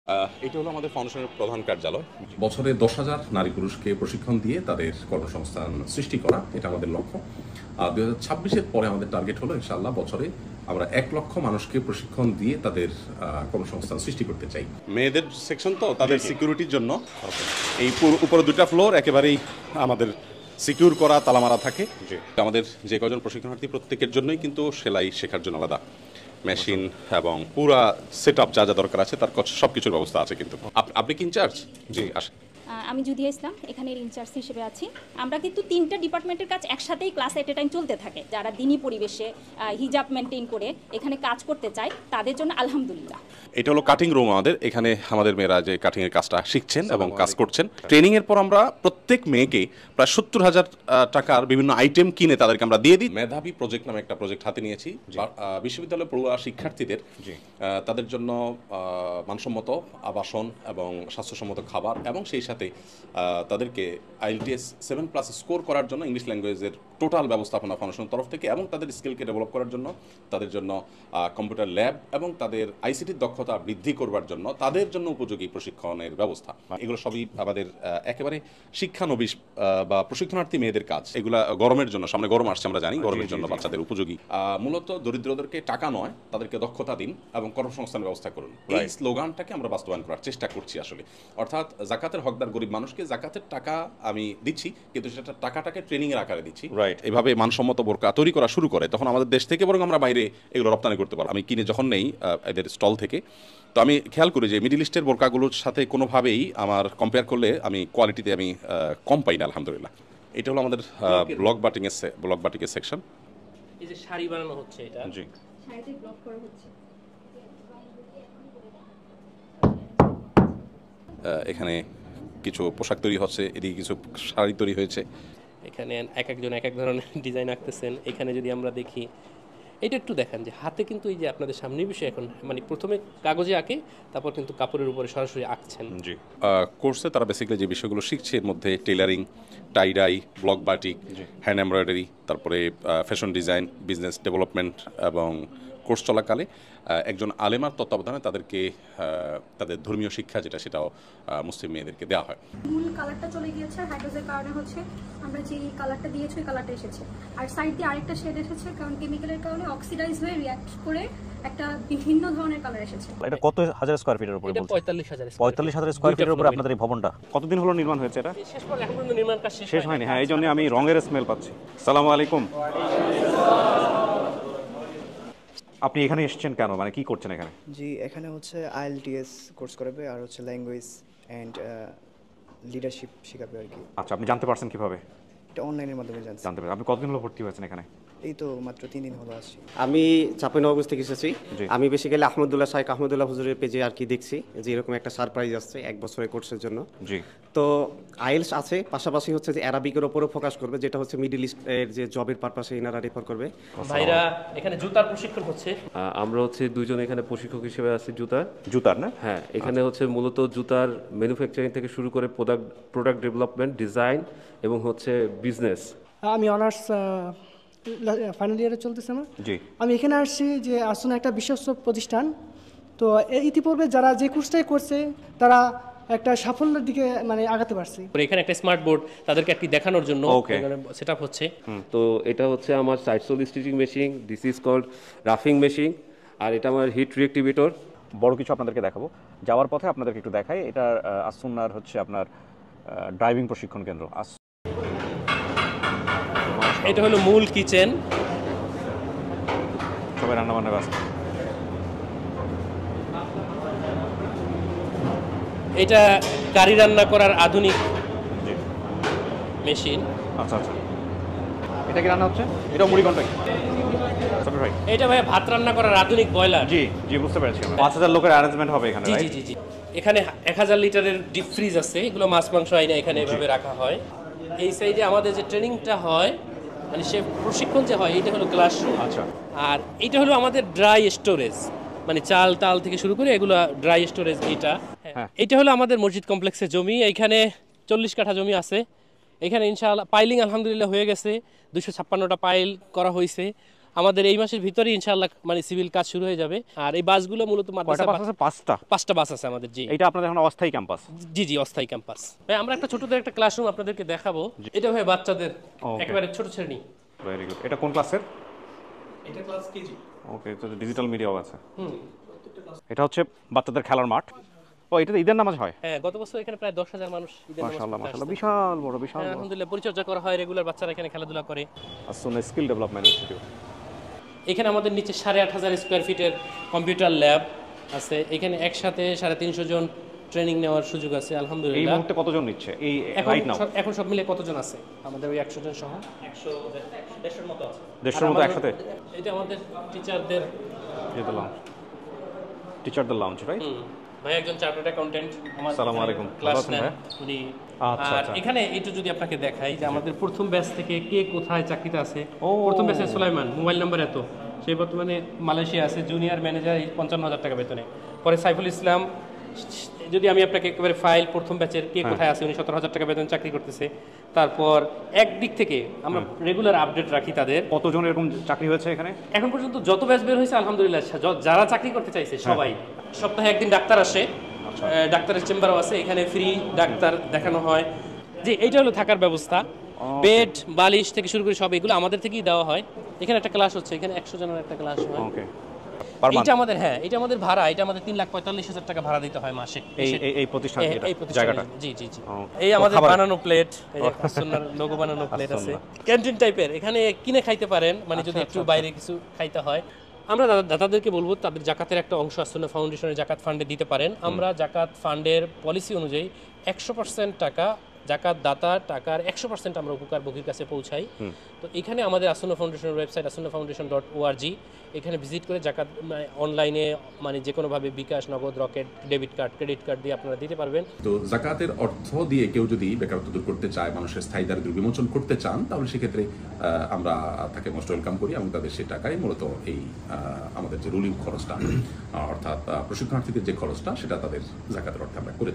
এটা হলো আমাদের ফাউন্ডেশনের প্রধান কার্যালয়। বছরে 10,000 নারী পুরুষকে প্রশিক্ষণ দিয়ে তাদের কর্মসংস্থান সৃষ্টি করা, এটা আমাদের লক্ষ্য। 2026-এর পরে আমাদের টার্গেট হলো ইনশাআল্লাহ বছরে আমরা 1 লক্ষ মানুষকে প্রশিক্ষণ দিয়ে তাদের কর্মসংস্থান সৃষ্টি করতে চাই। মেয়েদের সেকশন তো তাদের সিকিউরিটির জন্য এই উপরে 2টা ফ্লোর একেবারেই আমাদের সিকিউর করা, তালা মারা থাকে। আমাদের যে কজন প্রশিক্ষণার্থী প্রত্যেকের জন্যই কিন্তু সেলাই শেখার জন্য আলাদা মেশিন এবং পুরা সেট আপ যা যা দরকার আছে তার সব কিছুর ব্যবস্থা আছে। কিন্তু আপনি কি ইনচার্জ? জি আসেন। আমি জুদিয়া ইসলাম, এখানের ইনচার্জ হিসেবে আছি। আমরা কিন্তু 3টা ডিপার্টমেন্টের কাজ একসাথেই ক্লাস এট এ টাইম চলতে থাকে। যারা দিনী পরিবেশে হিজাব মেনটেন করে এখানে কাজ করতে চায় তাদের জন্য আলহামদুলিল্লাহ। এটা হলো কাটিং রুম আমাদের। এখানে আমাদের মেয়েরা যে কাটিং এর কাজটা শিখছেন এবং কাজ করছেন। ট্রেনিং এর পর আমরা প্রত্যেক মেয়েকে প্রায় 70,000 টাকার বিভিন্ন আইটেম কিনে তাদেরকে আমরা দিয়ে দিই। মেধাবী প্রজেক্ট নামে একটা প্রজেক্ট হাতে নিয়েছি বিশ্ববিদ্যালয়ে পড়ুয়া শিক্ষার্থীদের। তাদের জন্য মানসম্মত আবাসন এবং স্বাস্থ্যসম্মত খাবার এবং সেই সাথে তাদেরকে IELTS 7+ স্কোর করার জন্য ইংলিশ ল্যাঙ্গুয়েজের টোটাল ব্যবস্থাপনা ফাউন্ডেশনের তরফ থেকে এবং তাদের স্কিলকে ডেভেলপ করার জন্য, তাদের জন্য কম্পিউটার ল্যাব এবং তাদের আইসিটির দক্ষতা বৃদ্ধি করবার জন্য তাদের জন্য উপযোগী প্রশিক্ষণের ব্যবস্থা। এগুলো সবই আমাদের একেবারে শিক্ষানবিশ বা প্রশিক্ষণার্থী মেয়েদের কাজ। এগুলা গরমের জন্য, সামনে গরম আসছে আমরা জানি, গরমের জন্য বাচ্চাদের উপযোগী। মূলত দরিদ্রদেরকে টাকা নয়, তাদেরকে দক্ষতা দিন এবং কর্মসংস্থানের ব্যবস্থা করুন। এই স্লোগানটাকে আমরা বাস্তবায়ন করার চেষ্টা করছি আসলে। অর্থাৎ জাকাতের হকদার গরিব মানুষকে জাকাতের টাকা আমি দিচ্ছি, কিন্তু সেটা টাকাটাকে ট্রেনিং এর আকারে দিচ্ছি। এভাবে মানসম্মত বোরকা তৈরি করা শুরু করে তখন আমাদের দেশ থেকে বরং আমরা বাইরে এগুলো রপ্তানি করতে পারবো। আমি কিনে যখন নেই এদের স্টল থেকে, তো আমি খেয়াল করি যে মিডল ইস্টের বোরকাগুলোর সাথে কোনোভাবেই আমার কম্পেয়ার করলে আমি কোয়ালিটিতে আমি কম পাই না আলহামদুলিল্লাহ। এটা হলো আমাদের ব্লক বাটিকের সেকশন। এই যে শাড়ি বানানো হচ্ছে, এটা জি শাড়িতে ব্লক করা হচ্ছে। এখানে কিছু পোশাক তৈরি হচ্ছে, এদিকে কিছু শাড়ি তৈরি হয়েছে। এখানে এক একজন এক এক ধরনের ডিজাইন আঁকতেছেন। এখানে যদি আমরা দেখি, এটা একটু দেখান যে হাতে কিন্তু এই যে আপনাদের সামনে বিষয় এখন মানে প্রথমে কাগজে আঁকে, তারপর কিন্তু কাপড়ের উপরে সরাসরি আঁকছেন। জি কোর্সে তারা বেসিক্যালি যে বিষয়গুলো শিখছে এর মধ্যে tailoring, tie-dye, block batik, hand embroidery, তারপরে ফ্যাশন ডিজাইন, বিজনেস ডেভেলপমেন্ট এবং কোর্স চলাকালে একজন আলেমার তত্ত্বাবধানে তাদেরকে তাদের ধর্মীয় শিক্ষা যেটা সেটাও মুসলিম মেয়েদেরকে দেওয়া হয়। মূল কালারটা চলে গিয়েছে, হাইড্রোজের কারণে হচ্ছে আমরা যে কালারটা দিয়েছি ওই কালারটা এসেছে। আর সাইড দিয়ে আরেকটা শেড এসেছে, কারণ কেমিক্যালের কারণে অক্সিডাইজ হয়ে রিঅ্যাক্ট করে একটা বিভিন্ন ধরনের কালার এসেছে। এটা কত হাজার স্কয়ার ফিটের উপরে? এটা 45,000 45,000 স্কয়ার ফিটের উপরে আপনাদের এই ভবনটা। কতদিন হলো নির্মাণ হয়েছে এটা? শেষ পর্যন্ত এখন পর্যন্ত নির্মাণ কাজ শেষ হয়নি। হ্যাঁ, এই জন্য আমি রঙের স্মেল পাচ্ছি। আসসালামু আলাইকুম। আপনি এখানে এসেছেন কেন, মানে কি করছেন এখানে? জি, এখানে হচ্ছে IELTS কোর্স করাবে আর হচ্ছে ল্যাঙ্গুয়েজ অ্যান্ড লিডারশিপ শেখাবে আর কি। আচ্ছা, আপনি জানতে পারছেন কিভাবে? এটা অনলাইনের মাধ্যমে জানতে পারেন। আপনি কতদিন হলো ভর্তি হয়েছেন এখানে? এই তো মাত্র 3 দিন হলো আসছি। আমি চাঁপাইনবাবগঞ্জ থেকে এসেছি। আমি বেসিক্যালি আহমদুল্লাহ শাইখ আহমদুল্লাহ হুজুরের পেজে আর কি দেখছি যে এরকম একটা সারপ্রাইজ আসছে 1 বছরের কোর্সের জন্য। জি। তো আইএলস আছে, পাশাপাশি হচ্ছে যে অ্যারাবিকের ওপরও ফোকাস করবে, যেটা হচ্ছে মিডল ইস্টের যে জবের পারপাসে ইনারা রেফার করবে। ভাইরা এখানে জুতার প্রশিক্ষণ হচ্ছে। আমরা হচ্ছে দুইজন এখানে প্রশিক্ষক হিসেবে আছি জুতার না? হ্যাঁ, এখানে হচ্ছে মূলত জুতার ম্যানুফ্যাকচারিং থেকে শুরু করে প্রোডাক্ট ডেভেলপমেন্ট, ডিজাইন এবং হচ্ছে বিজনেস। আমি অনার্স ফাইনাল ইয়ারে চলতেছে আমার। জি। আমি এখানে আসছি যে আসুন একটা বিশ্বস্ত প্রতিষ্ঠান, তো ইতিপূর্বে যারা যে কোর্সটাই করছে তারা একটা সাফল্যের দিকে মানে আগাতে পারছি। এখানে একটা স্মার্ট বোর্ড তাদেরকে একটি দেখানোর জন্য সেটআপ হচ্ছে। তো এটা হচ্ছে আমার side sole stitching machine, this is called রাফিং মেশিন, আর এটা আমার হিট রিঅ্যাক্টিভেটর। বড় কিছু আপনাদেরকে দেখাবো, যাওয়ার পথে আপনাদেরকে একটু দেখাই। এটা আসুন্নার হচ্ছে আপনার ড্রাইভিং প্রশিক্ষণ কেন্দ্র। এটা হলো মূল কিচেন, সবাই রান্না বান্না ব্যস্ত। এটা কারি রান্না করার আধুনিক মেশিন। আচ্ছা আচ্ছা, এটা কি রান্না হচ্ছে? এটা মুড়ি ঘন্টা। এটা ভাই ভাত রান্না করার আধুনিক বয়লার। জি জি, বুঝতে পেরেছি। 5,000 লোকের অ্যারেঞ্জমেন্ট হবে এখানে। জি জি জি। এখানে 1000 লিটারের ডিপ ফ্রিজ আছে, এগুলো মাছ মাংস আইনা এখানে এভাবে রাখা হয়। এই সাইডে আমাদের যে ট্রেনিংটা হয়, মানে সে প্রশিক্ষণ যে হয়, এটা হলো ক্লাসরুম। আচ্ছা। আর এটা হলো আমাদের ড্রাই স্টোরেজ, মানে চাল টাল থেকে শুরু করে এগুলো ড্রাই স্টোরেজ। এটা হলো আমাদের মসজিদ কমপ্লেক্সের জমি। এখানে 40 কাঠা জমি আছে। এখানে ইনশাআল্লাহ পাইলিং আলহামদুলিল্লাহ হয়ে গেছে, 256টা পাইল করা হয়েছে। আমাদের এই মাসের ভিতরে ইনশাআল্লাহ মানে সিভিল কাজ শুরু হয়ে যাবে। আর এই বাসগুলো মূলত কয়টা বাস আছে? 5টা বাস আছে আমাদের। জি, এটা আপনাদের এখন অস্থায়ী ক্যাম্পাস? জি জি, অস্থায়ী ক্যাম্পাস। ভাই আমরা একটা ছোটদের একটা ক্লাসরুম আপনাদেরকে দেখাবো। এটা ভাই বাচ্চাদের একেবারে ছোট শ্রেণী। Very good. এটা কোন ক্লাসের? এটা ক্লাস কেজি। ওকে, তো ডিজিটাল মিডিয়াও আছে। এটা হচ্ছে বাচ্চাদের খেলার মাঠ। ও, এটা ঈদের নামাজ হয়? হ্যাঁ, গত বছর এখানে প্রায় 10,000 মানুষ ঈদের নামাজ মাশাআল্লাহ পড়তে মাশাআল্লাহ, আসছে। বিশাল বড় বিশাল বড়। আলহামদুলিল্লাহ, পরিচর্যা করা হয়, রেগুলার বাচ্চারা এখানে খেলাধুলা করে। আসুন স্কিল ডেভেলপমেন্ট ইনস্টিটিউট। এখানে আমাদের নিচে 8,500 স্কয়ার ফিটের কম্পিউটার ল্যাব আছে। এখানে একসাথে 350 জন ট্রেনিং নেওয়ার সুযোগ আছে এই আলহামদুলিল্লাহ। মুহূর্তে কতজন নিচ্ছে এই রাইট নাও? এখন সব মিলে কতজন আছে আমাদের? ওই 100 জন সহ 150 মতো আছে। 150 মতো একসাথে? এটা আমাদের টিচারদের টিচারদের লাউঞ্জ, রাইট? ভাই একজন চার্টার্ড অ্যাকাউন্টেন্ট আমার আসসালামু আলাইকুম, ক্লাস ভালো আছেন নেন ভাই? উনি। আচ্ছা, আর আচ্ছা। এখানে একটু যদি আপনাকে দেখাই যে আমাদের প্রথম ব্যাচ থেকে কে কোথায় চাকরিতে আছে। প্রথম ব্যাচে সুলাইমান, মোবাইল নাম্বার এত, সে বর্তমানে মালয়েশিয়া আছে, জুনিয়র ম্যানেজার, 55,000 টাকা বেতনে। পরে সাইফুল ইসলাম, যদি আমি আপনাকে একেবারে ফাইল প্রথম ব্যাচের কে কোথায় আছে, উনি 17,000 টাকা বেতন চাকরি করতেছে। তারপর একদিক থেকে আমরা রেগুলার আপডেট রাখি তাদের। কতজন এরকম চাকরি হয়েছে এখানে এখন পর্যন্ত? যত ব্যাচ বের হয়েছে আলহামদুলিল্লাহ যারা চাকরি করতে চাইছে সবাই। সপ্তাহে একদিন ডাক্তার আসে, ডাক্তারের চেম্বারও আছে, এখানে ফ্রি ডাক্তার দেখানো হয়। যে এইটা হলো থাকার ব্যবস্থা, বেড বালিশ থেকে শুরু করে সব এগুলো আমাদের থেকেই দেওয়া হয়। এখানে একটা ক্লাস হচ্ছে, এখানে 100 জনের একটা ক্লাস হয়। ওকে, এটা আমাদের, হ্যাঁ এটা আমাদের ভাড়া, এটা আমাদের 3,45,000 টাকা ভাড়া দিতে হয় মাসে এই প্রতিষ্ঠান, এই জায়গাটা। জি জি জি। এই তো আমাদের খাবার- বানানো প্লেট, এই যে আসুন্নার লোগো বানানো প্লেট আছে। ক্যান্টিন টাইপের, এখানে কিনে খাইতে পারেন, মানে যদি একটু বাইরে কিছু খাইতে হয়। আমরা দাদাদেরকে বলবো তাদের জাকাতের একটা অংশ আসুন্না ফাউন্ডেশনের জাকাত ফান্ডে দিতে পারেন। আমরা জাকাত ফান্ডের পলিসি অনুযায়ী 100% টাকা জাকাত দাতা টাকার 100% আমরা উপকারভোগীর কাছে পৌঁছাই। তো এখানে আমাদের আসুন্না ফাউন্ডেশনের ওয়েবসাইট asunnafundation.org, এখানে ভিজিট করে জাকাত অনলাইনে মানে যে কোনোভাবে বিকাশ, নগদ, rocket, debit card, credit card দিয়ে আপনারা দিতে পারবেন। তো জাকাতের অর্থ দিয়ে কেউ যদি বেকারত্ব দূর করতে চায়, মানুষের স্থায়ী দারিদ্র্য বিমোচন করতে চান, তাহলে সেক্ষেত্রে আমরা তাকে মোস্ট ওয়েলকাম করি এবং তাদের সেই টাকায় মূলত এই আমাদের যে রুলিং খরচটা অর্থাৎ প্রশিক্ষণার্থীদের যে খরচটা, সেটা তাদের জাকাতের অর্থে আমরা করে থাকি।